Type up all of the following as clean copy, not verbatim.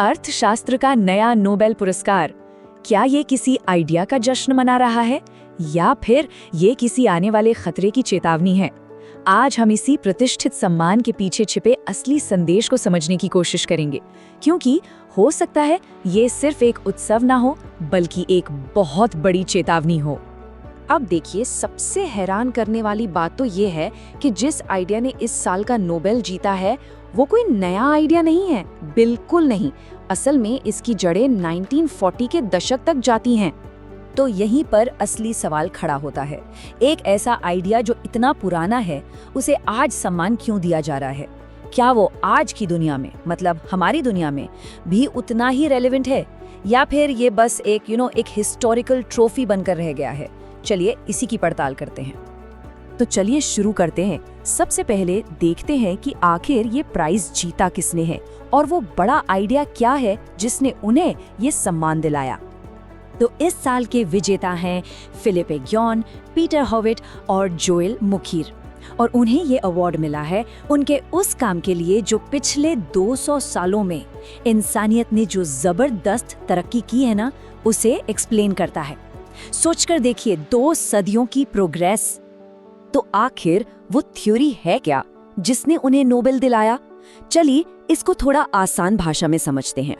अर्थशास्त्र का नया नोबेल पुरस्कार, क्या ये किसी आइडिया का जश्न मना रहा है या फिर ये किसी आने वाले खतरे की चेतावनी है? आज हम इसी प्रतिष्ठित सम्मान के पीछे छिपे असली संदेश को समझने की कोशिश करेंगे, क्योंकि हो सकता है ये सिर्फ एक उत्सव ना हो बल्कि एक बहुत बड़ी चेतावनी हो। अब देखिए, सबसे हैरान करने वाली बात तो ये है कि जिस आइडिया ने इस साल का नोबेल जीता है वो कोई नया आइडिया नहीं है, बिल्कुल नहीं। असल में इसकी जड़ें 1940 के दशक तक जाती हैं। तो यहीं पर असली सवाल खड़ा होता है, एक ऐसा आइडिया जो इतना पुराना है उसे आज सम्मान क्यों दिया जा रहा है? क्या वो आज की दुनिया में, मतलब हमारी दुनिया में भी उतना ही रेलेवेंट है या फिर ये बस एक हिस्टोरिकल ट्रॉफी बनकर रह गया है? चलिए इसी की पड़ताल करते हैं। तो चलिए शुरू करते हैं। सबसे पहले देखते हैं कि आखिर ये प्राइज जीता किसने है और वो बड़ा आइडिया क्या है जिसने उन्हें ये सम्मान दिलाया। तो इस साल के विजेता हैं फिलिप एग्योन, पीटर हॉविट और जोएल मुखीर, और उन्हें ये अवार्ड मिला है उनके उस काम के लिए जो पिछले 200 सालों में इंसानियत ने जो जबरदस्त तरक्की की है ना, उसे एक्सप्लेन करता है। सोचकर देखिए, 2 सदियों की प्रोग्रेस। तो आखिर वो थ्योरी है क्या जिसने उन्हें नोबेल दिलाया? चलिए इसको थोड़ा आसान भाषा में समझते हैं।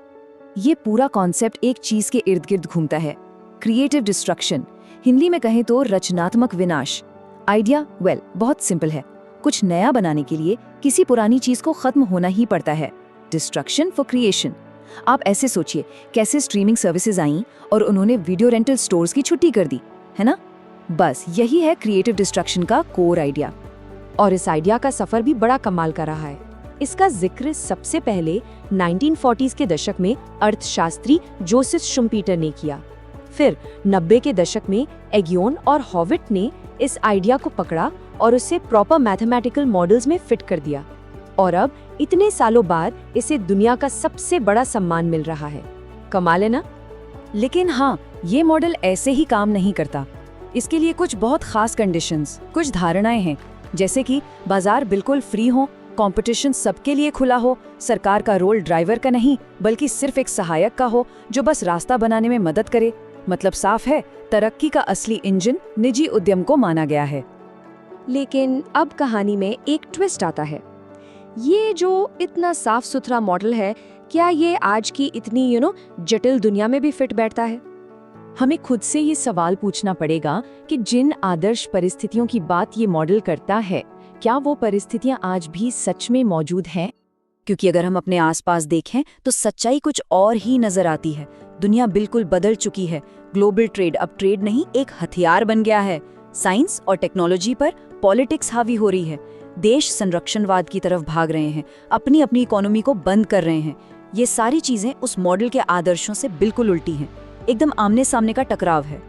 ये पूरा कॉन्सेप्ट एक चीज के इर्द गिर्द घूमता है, क्रिएटिव डिस्ट्रक्शन, हिंदी में कहें तो रचनात्मक विनाश। आइडिया बहुत सिंपल है, कुछ नया बनाने के लिए किसी पुरानी चीज को खत्म होना ही पड़ता है। Destruction for creation. आप ऐसे सोचिए, कैसे स्ट्रीमिंग सर्विसेज आईं और उन्होंने वीडियो रेंटल स्टोर्स की छुट्टी कर दी, है ना? बस यही है क्रिएटिव डिस्ट्रक्शन का कोर आइडिया। और इस आइडिया का सफर भी बड़ा कमाल का रहा है। इसका जिक्र सबसे पहले 1940s के दशक में अर्थशास्त्री जोसेफ शुम्पीटर ने किया। फिर 90 के दशक में एग्योन और हॉविट ने इस आइडिया को पकड़ा और उसे प्रॉपर मैथमेटिकल मॉडल्स में फिट कर दिया। और अब इतने सालों बाद इसे दुनिया का सबसे बड़ा सम्मान मिल रहा है। कमाल है ना? लेकिन हाँ, ये मॉडल ऐसे ही काम नहीं करता। इसके लिए कुछ बहुत खास कंडीशंस, कुछ धारणाएं हैं, जैसे कि बाजार बिल्कुल फ्री हो, कंपटीशन सबके लिए खुला हो, सरकार का रोल ड्राइवर का नहीं बल्कि सिर्फ एक सहायक का हो जो बस रास्ता बनाने में मदद करे। मतलब साफ है, तरक्की का असली इंजन निजी उद्यम को माना गया है। लेकिन अब कहानी में एक ट्विस्ट आता है। ये जो इतना साफ सुथरा मॉडल है, क्या ये आज की इतनी जटिल दुनिया में भी फिट बैठता है? हमें खुद से ये सवाल पूछना पड़ेगा कि जिन आदर्श परिस्थितियों की बात ये मॉडल करता है, क्या वो परिस्थितियां आज भी सच में मौजूद हैं? क्योंकि अगर हम अपने आसपास देखें तो सच्चाई कुछ और ही नजर आती है। दुनिया बिल्कुल बदल चुकी है। ग्लोबल ट्रेड अब ट्रेड नहीं, एक हथियार बन गया है। साइंस और टेक्नोलॉजी पर पॉलिटिक्स हावी हो रही है। देश संरक्षणवाद की तरफ भाग रहे हैं, अपनी अपनी इकोनॉमी को बंद कर रहे हैं। ये सारी चीजें उस मॉडल के आदर्शों से बिल्कुल उल्टी हैं। एकदम आमने सामने का टकराव है।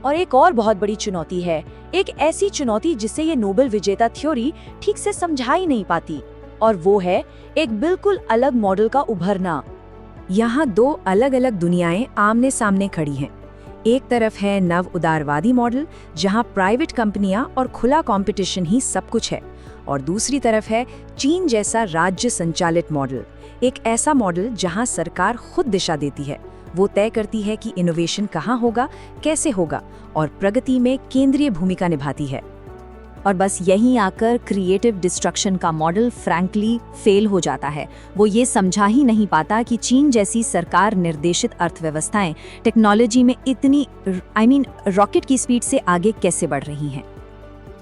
और एक और बहुत बड़ी चुनौती है, एक ऐसी चुनौती जिसे ये नोबेल विजेता थ्योरी ठीक से समझा ही नहीं पाती, और वो है एक बिल्कुल अलग मॉडल का उभरना। यहाँ 2 अलग अलग दुनियाएं आमने सामने खड़ी हैं। एक तरफ है नव उदारवादी मॉडल, जहाँ प्राइवेट कंपनियां और खुला कंपटीशन ही सब कुछ है, और दूसरी तरफ है चीन जैसा राज्य संचालित मॉडल, एक ऐसा मॉडल जहाँ सरकार खुद दिशा देती है। वो तय करती है कि इनोवेशन कहाँ होगा, कैसे होगा, और प्रगति में केंद्रीय भूमिका निभाती है। और बस यहीं आकर क्रिएटिव डिस्ट्रक्शन का मॉडल फ्रैंकली फेल हो जाता है। वो ये समझा ही नहीं पाता कि चीन जैसी सरकार निर्देशित अर्थव्यवस्थाएं टेक्नोलॉजी में इतनी रॉकेट की स्पीड से आगे कैसे बढ़ रही हैं।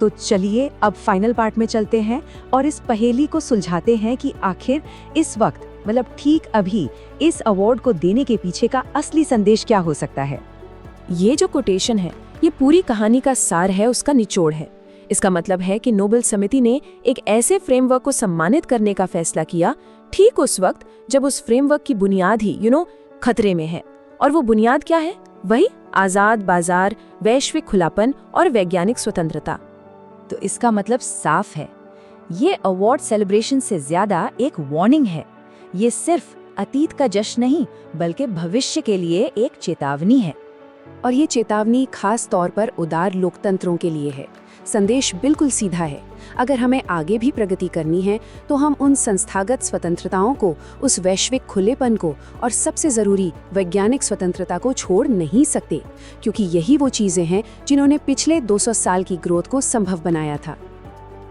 तो चलिए अब फाइनल पार्ट में चलते हैं और इस पहेली को सुलझाते हैं कि आखिर इस वक्त, मतलब ठीक अभी, इस अवार्ड को देने के पीछे का असली संदेश क्या हो सकता है। ये जो कोटेशन है, ये पूरी कहानी का सार है, उसका निचोड़ है। इसका मतलब है कि नोबेल समिति ने एक ऐसे फ्रेमवर्क को सम्मानित करने का फैसला किया ठीक उस वक्त जब उस फ्रेमवर्क की बुनियाद ही खतरे में है। और वो बुनियाद क्या है? वही आजाद बाजार, वैश्विक खुलापन और वैज्ञानिक स्वतंत्रता। तो इसका मतलब साफ है, ये अवार्ड सेलिब्रेशन से ज्यादा एक वार्निंग है। ये सिर्फ अतीत का जश्न नहीं बल्कि भविष्य के लिए एक चेतावनी है। और ये चेतावनी खास तौर पर उदार लोकतंत्रों के लिए है, संदेश बिल्कुल सीधा है। अगर हमें आगे भी प्रगति करनी है तो हम उन संस्थागत स्वतंत्रताओं को, उस वैश्विक खुलेपन को और सबसे ज़रूरी वैज्ञानिक स्वतंत्रता को छोड़ नहीं सकते, क्योंकि यही वो चीज़ें हैं जिन्होंने पिछले 200 साल की ग्रोथ को संभव बनाया था।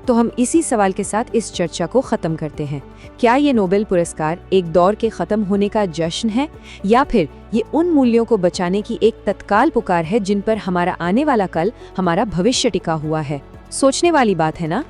तो हम इसी सवाल के साथ इस चर्चा को खत्म करते हैं। क्या ये नोबेल पुरस्कार एक दौर के खत्म होने का जश्न है, या फिर ये उन मूल्यों को बचाने की एक तत्काल पुकार है जिन पर हमारा आने वाला कल, हमारा भविष्य टिका हुआ है? सोचने वाली बात है ना?